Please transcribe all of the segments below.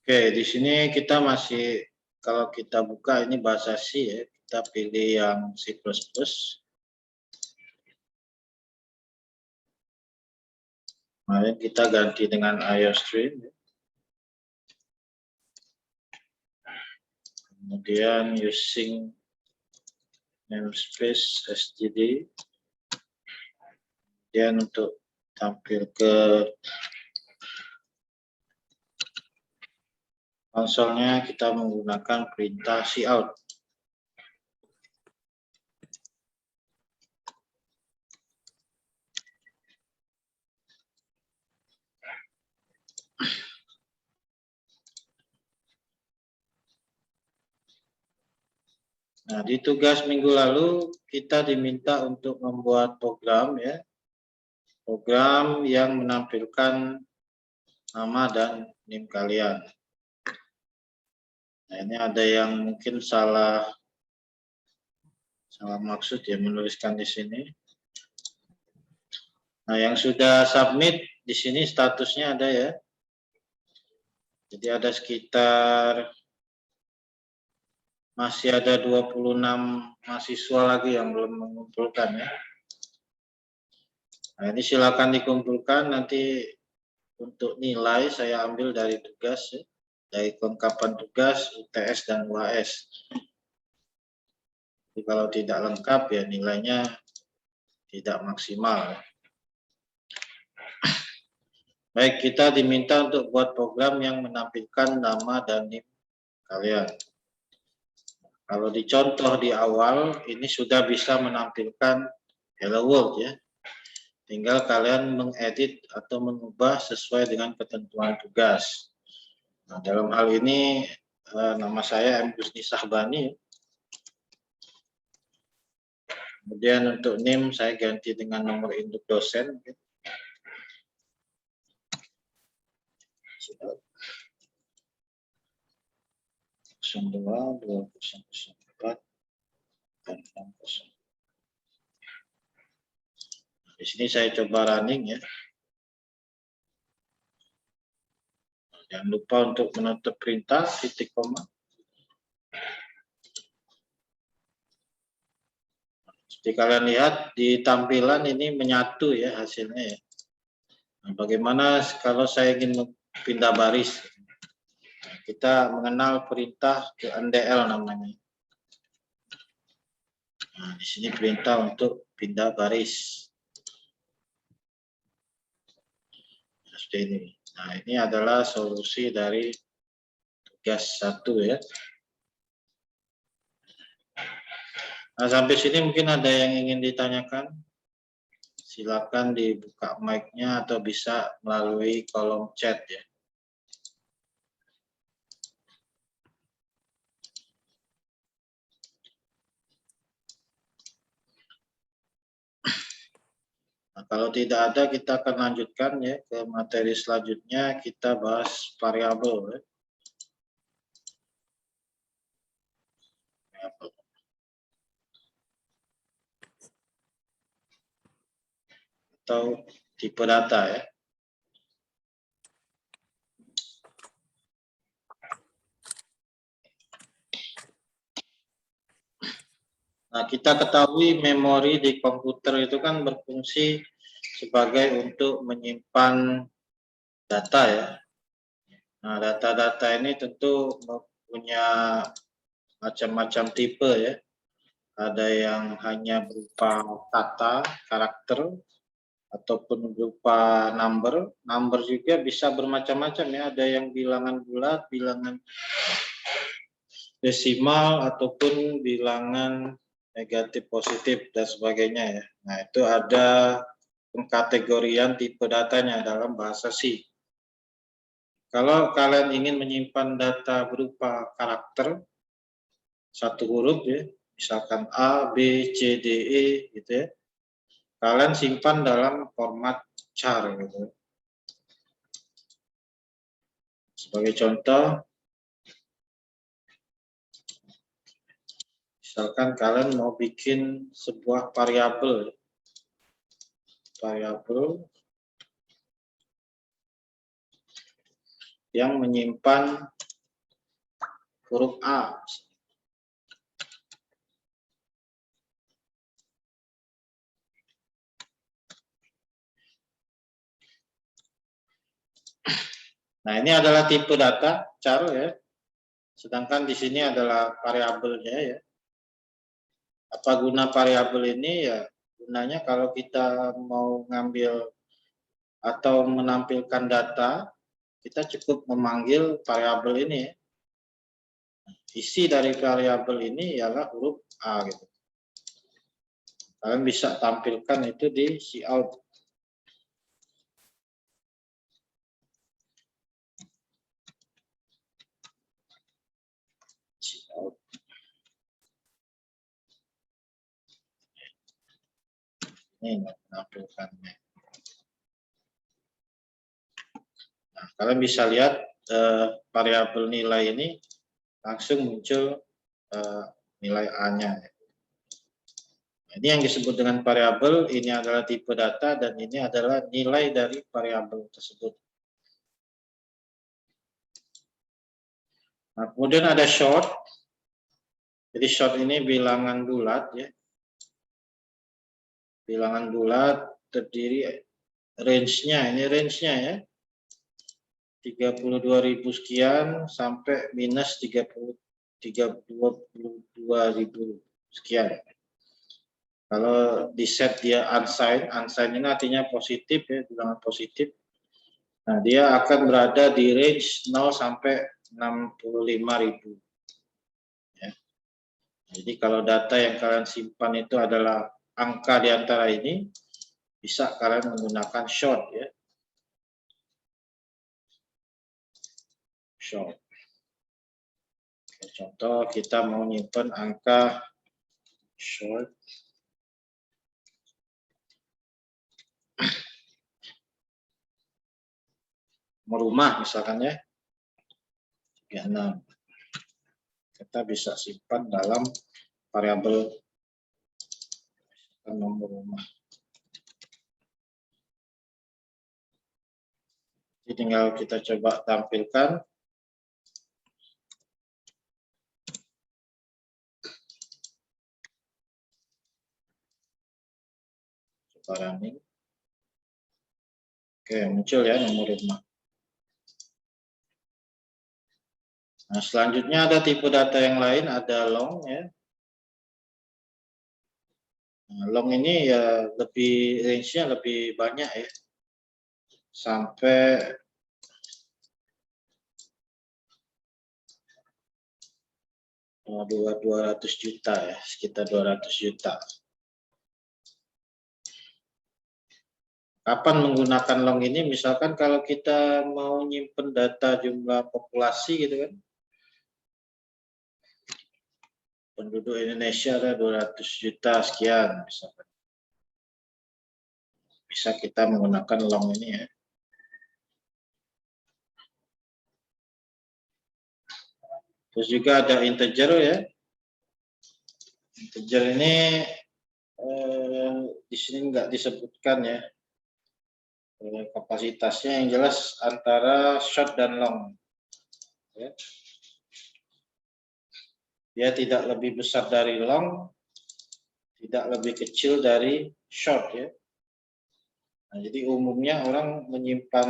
Oke, di sini kita masih, kalau kita buka ini bahasa C ya, kita pilih yang C++. Kemarin kita ganti dengan IOStream. Kemudian using namespace std. Kemudian untuk tampil ke konsolnya kita menggunakan perintah cout. Nah, di tugas minggu lalu kita diminta untuk membuat program ya. Program yang menampilkan nama dan NIM kalian. Nah, ini ada yang mungkin salah maksud ya menuliskan di sini. Nah, yang sudah submit di sini statusnya ada ya. Jadi ada sekitar masih ada 26 mahasiswa lagi yang belum mengumpulkan ya. Nah, ini silakan dikumpulkan, nanti untuk nilai saya ambil dari tugas ya. Dari kelengkapan tugas, UTS dan UAS. Jadi kalau tidak lengkap ya nilainya tidak maksimal. Baik, kita diminta untuk buat program yang menampilkan nama dan NIM kalian. Kalau dicontoh di awal, ini sudah bisa menampilkan Hello World ya. Tinggal kalian mengedit atau mengubah sesuai dengan ketentuan tugas. Nah, dalam hal ini nama saya M. Gusni Sahbani. Kemudian untuk NIM saya ganti dengan nomor induk dosen. 02 2004 dan 60. Di sini saya coba running ya. Jangan lupa untuk menutup perintah titik koma. Seperti kalian lihat di tampilan ini menyatu ya hasilnya ya. Nah, bagaimana kalau saya ingin pindah baris? Kita mengenal perintah ke NDL namanya. Nah, di sini perintah untuk pindah baris. Seperti ini. Nah, ini adalah solusi dari tugas 1 ya. Nah, sampai sini mungkin ada yang ingin ditanyakan. Silakan dibuka mic-nya atau bisa melalui kolom chat ya. Nah, kalau tidak ada kita akan lanjutkan ya ke materi selanjutnya, kita bahas variabel ya. Atau tipe data ya. Nah, kita ketahui memori di komputer itu kan berfungsi sebagai untuk menyimpan data ya. Nah, data-data ini tentu punya macam-macam tipe ya. Ada yang hanya berupa kata, karakter, ataupun berupa number. Number juga bisa bermacam-macam ya. Ada yang bilangan bulat, bilangan desimal, ataupun bilangan negatif, positif, dan sebagainya ya. Nah, itu ada pengkategorian tipe datanya dalam bahasa C. Kalau kalian ingin menyimpan data berupa karakter, satu huruf ya, misalkan A, B, C, D, E gitu ya. Kalian simpan dalam format char gitu. Sebagai contoh, misalkan kalian mau bikin sebuah variabel yang menyimpan huruf A. Nah, ini adalah tipe data char ya. Sedangkan di sini adalah variabelnya ya. Apa guna variabel ini ya? Gunanya kalau kita mau ngambil atau menampilkan data, kita cukup memanggil variabel ini ya. Isi dari variabel ini ialah huruf A gitu. Kalian bisa tampilkan itu di cout. Cout. Ini menampilkannya. Nah, kalian bisa lihat variabel nilai ini langsung muncul nilai A-nya. Ini yang disebut dengan variabel, ini adalah tipe data, dan ini adalah nilai dari variabel tersebut. Nah, kemudian ada short. Jadi short ini bilangan bulat ya. Bilangan bulat terdiri range-nya, ini range-nya ya. 32.000 sekian sampai minus 22.000 sekian. Kalau di set dia unsigned, unsigned ini artinya positif ya, bilangan positif. Nah, dia akan berada di range 0 sampai 65.000. Ya. Jadi kalau data yang kalian simpan itu adalah angka di antara ini, bisa kalian menggunakan short ya. Short. Contoh kita mau nyimpan angka short rumah misalkan ya 36. Kita bisa simpan dalam variabel nomor rumah. Jadi tinggal kita coba tampilkan. Coba running. Oke, muncul ya nomor rumah. Nah, selanjutnya ada tipe data yang lain, ada long ya. Nah, long ini ya lebih range-nya lebih banyak ya. Sampai 200 juta ya, sekitar 200 juta. Kapan menggunakan long ini? Misalkan kalau kita mau nyimpen data jumlah populasi gitu kan. Penduduk Indonesia ada 200 juta sekian misalkan. Bisa kita menggunakan long ini ya. Terus juga ada integer ya. Integer ini di sini nggak disebutkan ya kapasitasnya, yang jelas antara short dan long. Ya. Dia tidak lebih besar dari long, tidak lebih kecil dari short ya. Nah, jadi umumnya orang menyimpan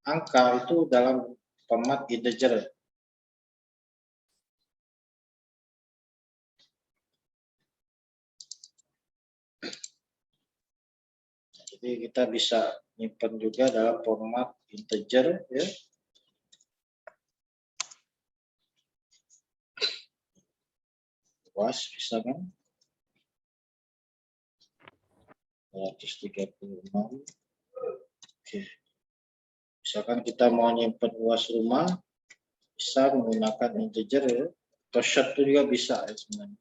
angka itu dalam format integer. Jadi kita bisa menyimpan juga dalam format integer ya. Luas bisa kan? 236. Oke. Misalkan kita mau nyimpan luas rumah, bisa menggunakan integer ya. Atau short itu juga bisa ya sebenarnya.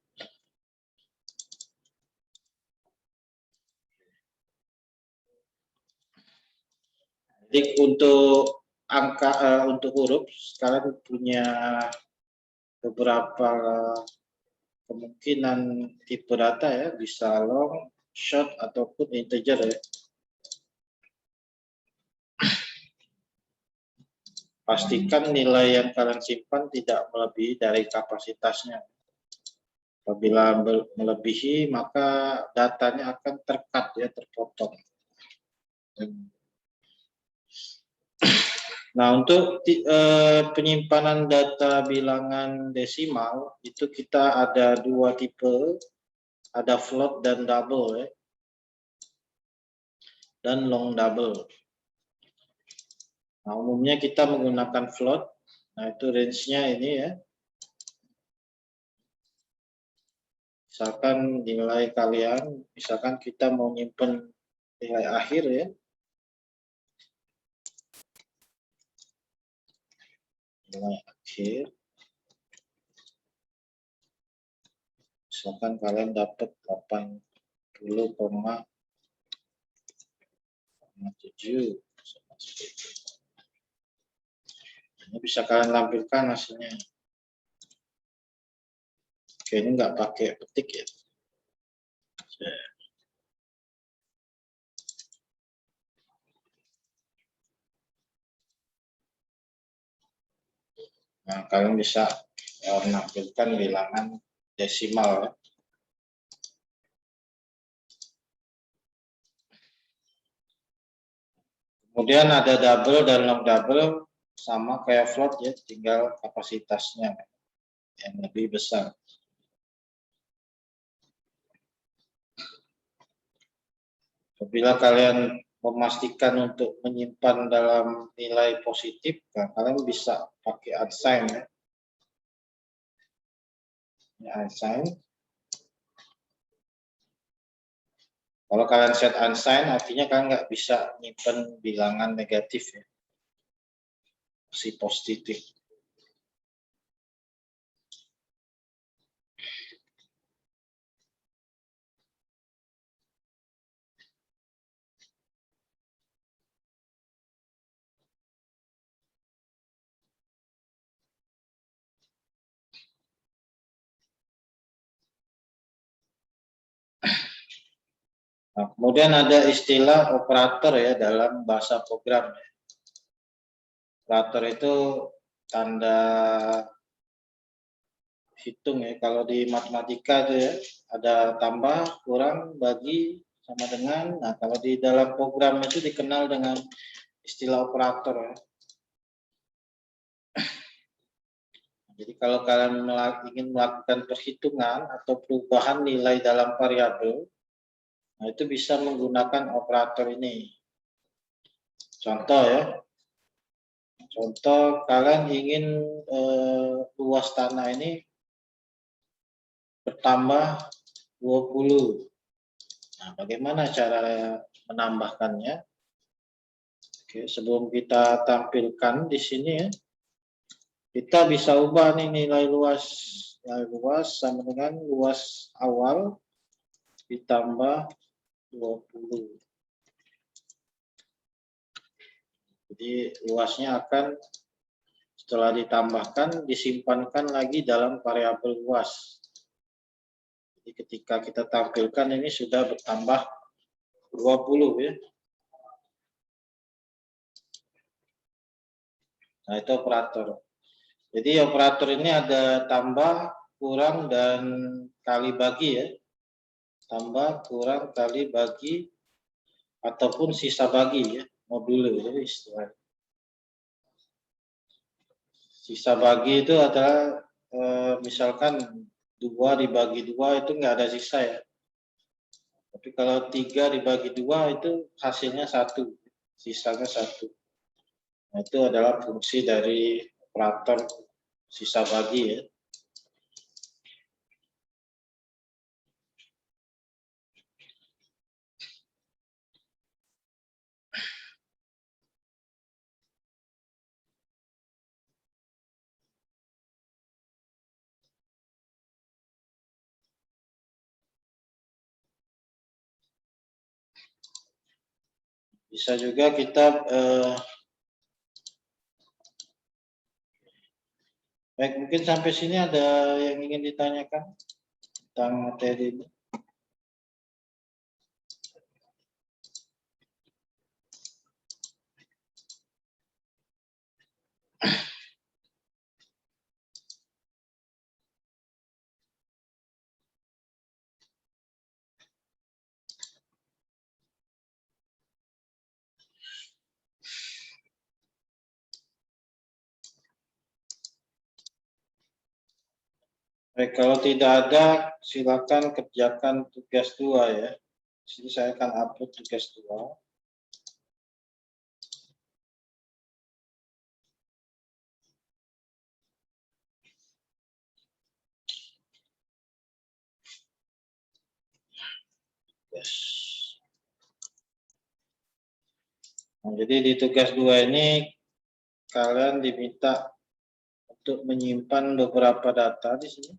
Jadi untuk angka untuk huruf sekarang punya beberapa kemungkinan tipe data ya, bisa long, short ataupun integer ya. pastikan nilai yang kalian simpan tidak melebihi dari kapasitasnya. Apabila melebihi, maka datanya akan tercut, ya, terpotong. Nah, untuk penyimpanan data bilangan desimal itu kita ada dua tipe, ada float dan double, ya, dan long double. Nah, umumnya kita menggunakan float. Nah, itu range-nya ini, ya. Misalkan nilai kalian, misalkan kita mau nyimpen nilai akhir, ya. Nilai akhir. Misalkan kalian dapat 80,7. Ini bisa kalian tampilkan hasilnya. Oke, ini nggak pakai petik, ya. Nah, kalian bisa menampilkan bilangan desimal, ya. Kemudian ada double dan long double, sama kayak float, ya, tinggal kapasitasnya yang lebih besar. Apabila kalian memastikan untuk menyimpan dalam nilai positif, nah, kalian bisa pakai unsigned, ya. Ini unsigned. Kalau kalian set unsigned, artinya kalian nggak bisa menyimpan bilangan negatif, ya, masih positif. Nah, kemudian ada istilah operator, ya, dalam bahasa program, ya. Operator itu tanda hitung, ya. Kalau di matematika itu, ya, ada tambah, kurang, bagi, sama dengan. Nah, kalau di dalam program itu dikenal dengan istilah operator, ya. Jadi kalau kalian ingin melakukan perhitungan atau perubahan nilai dalam variabel, nah, itu bisa menggunakan operator ini. Contoh, ya. Contoh, kalian ingin luas tanah ini bertambah 20. Nah, bagaimana cara menambahkannya? Oke, sebelum kita tampilkan di sini, ya, kita bisa ubah nih nilai luas. Nilai luas sama dengan luas awal ditambah 20. Jadi luasnya akan setelah ditambahkan disimpankan lagi dalam variabel luas. Jadi ketika kita tampilkan ini sudah bertambah 20, ya. Nah, itu operator. Jadi operator ini ada tambah, kurang, dan kali bagi, ya. Tambah, kurang, kali bagi, ataupun sisa bagi, ya. Modulo, jadi istilah. Sisa bagi itu adalah misalkan 2 dibagi 2 itu nggak ada sisa, ya. Tapi kalau 3 dibagi 2 itu hasilnya 1, sisanya 1. Nah, itu adalah fungsi dari operator sisa bagi, ya. Bisa juga kita baik, mungkin sampai sini ada yang ingin ditanyakan tentang materi ini. Baik, kalau tidak ada, silakan kerjakan tugas 2 ya. Di sini saya akan upload tugas 2. Yes. Nah, jadi di tugas 2 ini kalian diminta untuk menyimpan beberapa data di sini.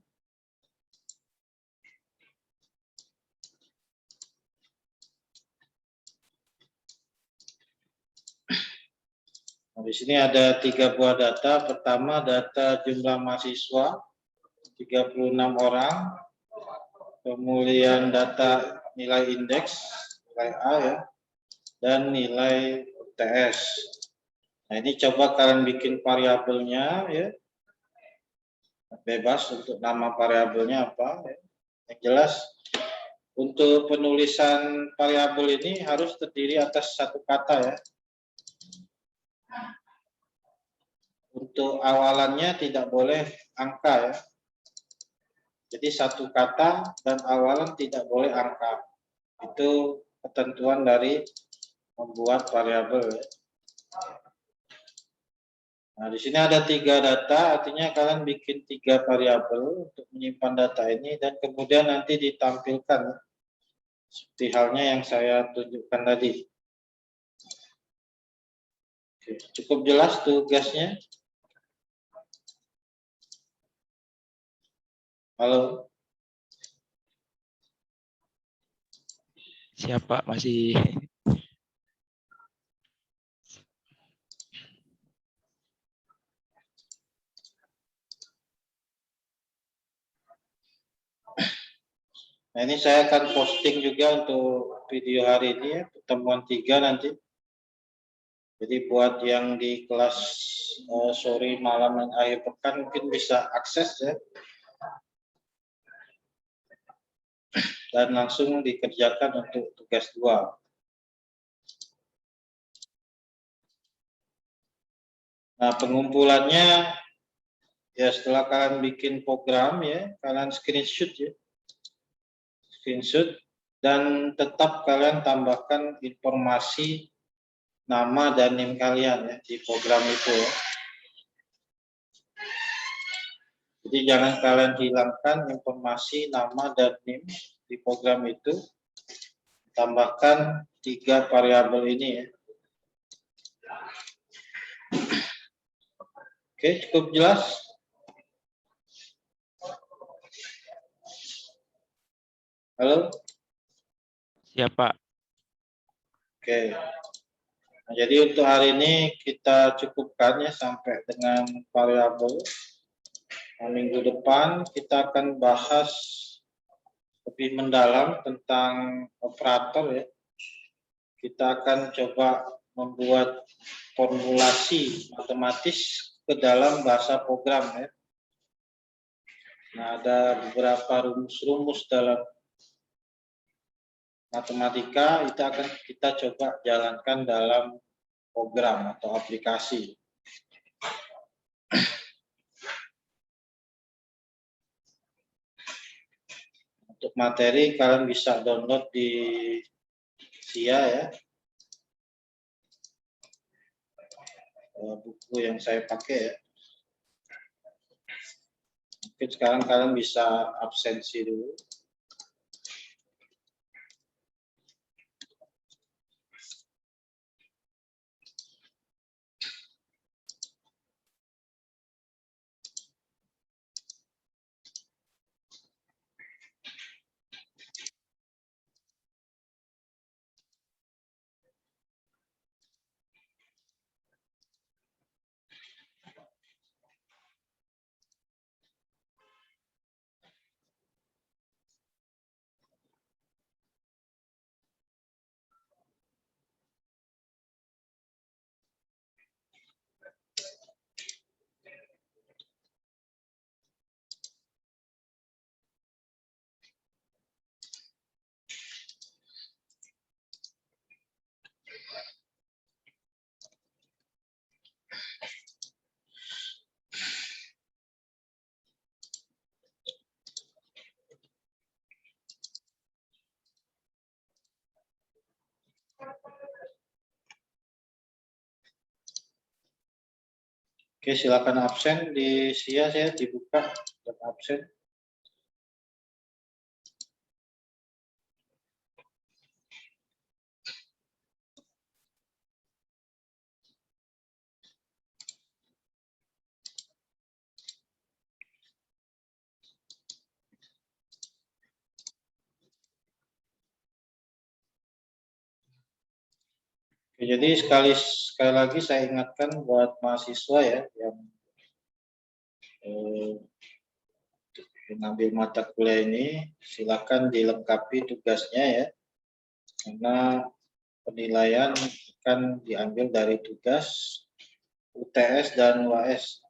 Nah, di sini ada 3 buah data. Pertama, data jumlah mahasiswa 36 orang. Kemudian data nilai indeks, nilai A ya, dan nilai UTS. Nah, ini coba kalian bikin variabelnya ya. Bebas untuk nama variabelnya apa ya. Yang jelas untuk penulisan variabel ini harus terdiri atas satu kata ya. Untuk awalannya tidak boleh angka ya. Jadi satu kata dan awalan tidak boleh angka. Itu ketentuan dari membuat variabel ya. Nah, di sini ada 3 data, artinya kalian bikin 3 variabel untuk menyimpan data ini dan kemudian nanti ditampilkan seperti halnya yang saya tunjukkan tadi. Oke, cukup jelas tugasnya? Halo? Siapa masih? Nah, ini saya akan posting juga untuk video hari ini ya, pertemuan 3 nanti. Jadi buat yang di kelas sore, malam, dan akhir pekan mungkin bisa akses ya. Dan langsung dikerjakan untuk tugas 2. Nah, pengumpulannya ya setelah kalian bikin program ya, kalian screenshot ya. Screenshot dan tetap kalian tambahkan informasi nama dan NIM kalian ya di program itu ya. Jadi jangan kalian hilangkan informasi nama dan NIM di program itu. Tambahkan 3 variabel ini ya. Oke, cukup jelas? Halo? Siapa? Oke. Nah, jadi untuk hari ini kita cukupkan ya sampai dengan variabel. Nah, minggu depan kita akan bahas lebih mendalam tentang operator ya. Kita akan coba membuat formulasi matematis ke dalam bahasa program ya. Nah, ada beberapa rumus-rumus dalam matematika itu akan kita coba jalankan dalam program atau aplikasi. Untuk materi kalian bisa download di SIA ya. Buku yang saya pakai ya. Mungkin sekarang kalian bisa absensi dulu. Oke, silakan absen di SIA, saya dibuka untuk absen. Oke, jadi sekali lagi saya ingatkan buat mahasiswa ya yang mengambil mata kuliah ini, silakan dilengkapi tugasnya ya, karena penilaian akan diambil dari tugas UTS dan UAS.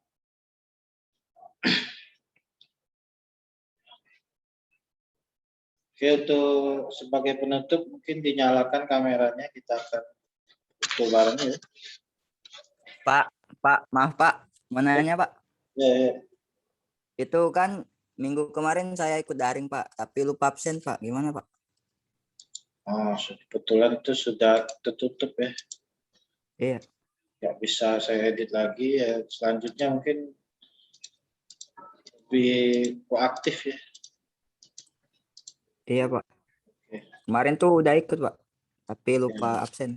Oke, untuk sebagai penutup mungkin dinyalakan kameranya, kita akan foto bareng ya. Pak, maaf Pak, mau nanya Pak. Ya, ya. Itu kan minggu kemarin saya ikut daring Pak, tapi lupa absen Pak. Gimana Pak? Oh, kebetulan itu sudah tertutup ya. Iya. Nggak bisa saya edit lagi ya. Selanjutnya mungkin lebih proaktif ya. Iya Pak. Oke. Kemarin tuh udah ikut Pak, tapi lupa Ya. absen.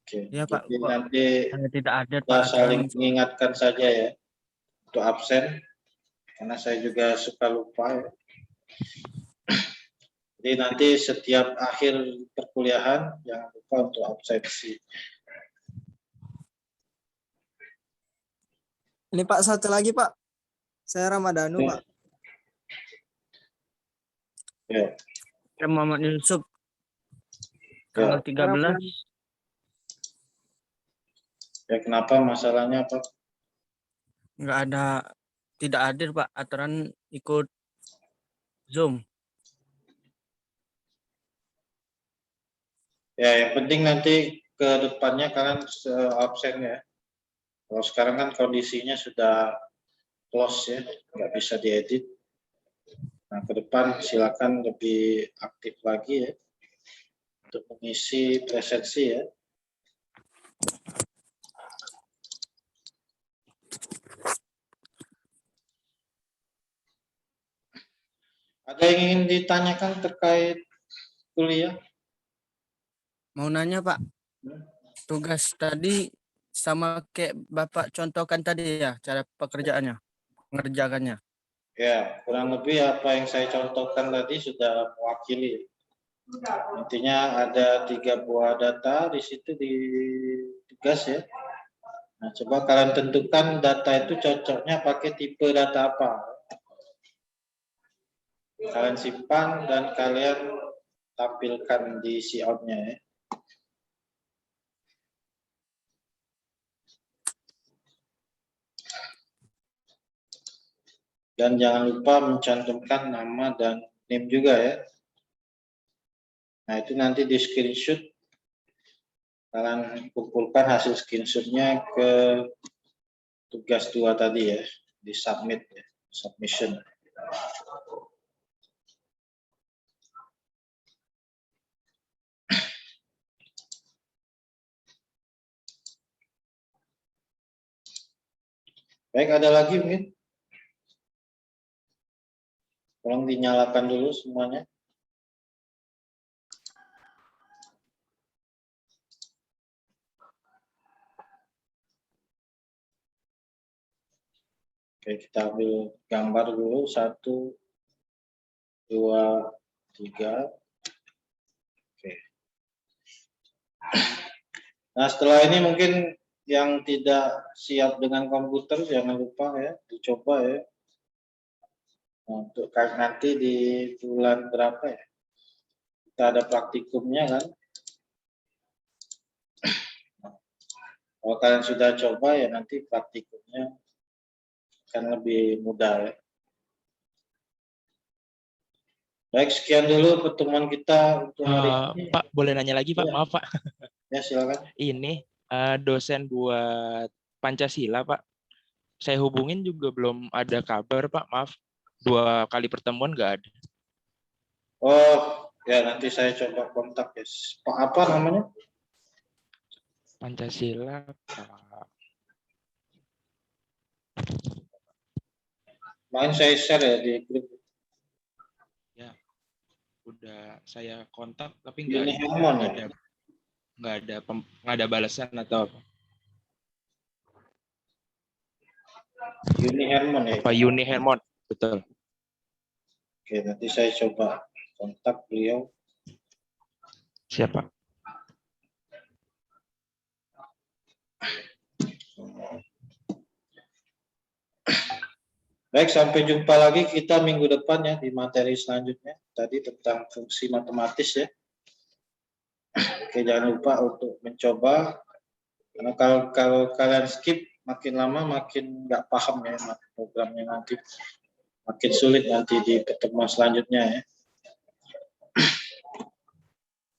Oke. Iya Pak, Jadi kok nanti hanya tidak ada kita Pak saling aturan. mengingatkan saja ya untuk absen, karena saya juga suka lupa ya. Jadi nanti setiap akhir perkuliahan jangan lupa untuk absensi. Ini Pak, satu lagi Pak. Saya Ramadhanu Ya. Pak. Ya. Saya Muhammad Yusuf, Ya. tanggal 13. Ya, kenapa masalahnya apa? Nggak ada, tidak hadir Pak, aturan ikut Zoom. Ya, yang penting nanti ke depannya kalian absen ya. Kalau sekarang kan kondisinya sudah close ya, nggak bisa diedit. Nah, ke depan silakan lebih aktif lagi ya untuk mengisi presensi ya. Ada yang ingin ditanyakan terkait kuliah? Mau nanya Pak, tugas tadi sama kayak Bapak contohkan tadi ya, cara pekerjaannya, mengerjakannya. Ya, kurang lebih apa yang saya contohkan tadi sudah mewakili. Intinya ada 3 buah data di situ di tugas ya. Nah, coba kalian tentukan data itu cocoknya pakai tipe data apa. Kalian simpan dan kalian tampilkan di si-out-nya ya. Dan jangan lupa mencantumkan nama dan name juga ya. Nah, itu nanti di screenshot. Kalian kumpulkan hasil screenshotnya ke tugas 2 tadi ya. Di submit ya. Submission. Baik, ada lagi mungkin? Tolong dinyalakan dulu semuanya. Oke, kita ambil gambar dulu. 1, 2, 3. Oke. Nah, setelah ini mungkin yang tidak siap dengan komputer jangan lupa ya, dicoba ya. Untuk nanti di bulan berapa ya? Kita ada praktikumnya kan. Kalau kalian sudah coba ya nanti praktikumnya akan lebih mudah ya. Baik, sekian dulu pertemuan kita untuk hari ini. Pak, boleh nanya lagi Pak? Ya. Maaf Pak. Ya, silakan. Ini dosen buat Pancasila Pak. Saya hubungin juga belum ada kabar Pak, maaf. 2 kali pertemuan nggak ada. Oh, ya nanti saya coba kontak ya. Pak apa namanya? Pancasila Pak. Main saya share ya di grup. Udah saya kontak tapi Yuni Hermon ya? nggak ada balasan atau apa. Yuni Hermon ya? Pak Yuni Hermon, betul. Oke, nanti saya coba kontak beliau. Siapa? Baik, sampai jumpa lagi kita minggu depan ya di materi selanjutnya. Tadi tentang fungsi matematis ya. Oke, jangan lupa untuk mencoba. Karena kalau kalian skip, makin lama makin nggak paham ya programnya nanti. Makin sulit nanti di pertemuan selanjutnya ya.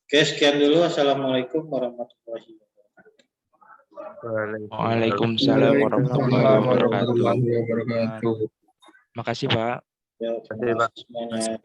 Oke, sekian dulu. Assalamualaikum warahmatullahi wabarakatuh. Waalaikumsalam warahmatullahi wabarakatuh. warahmatullahi wabarakatuh. Makasih Pak. Ya, terima kasih semuanya.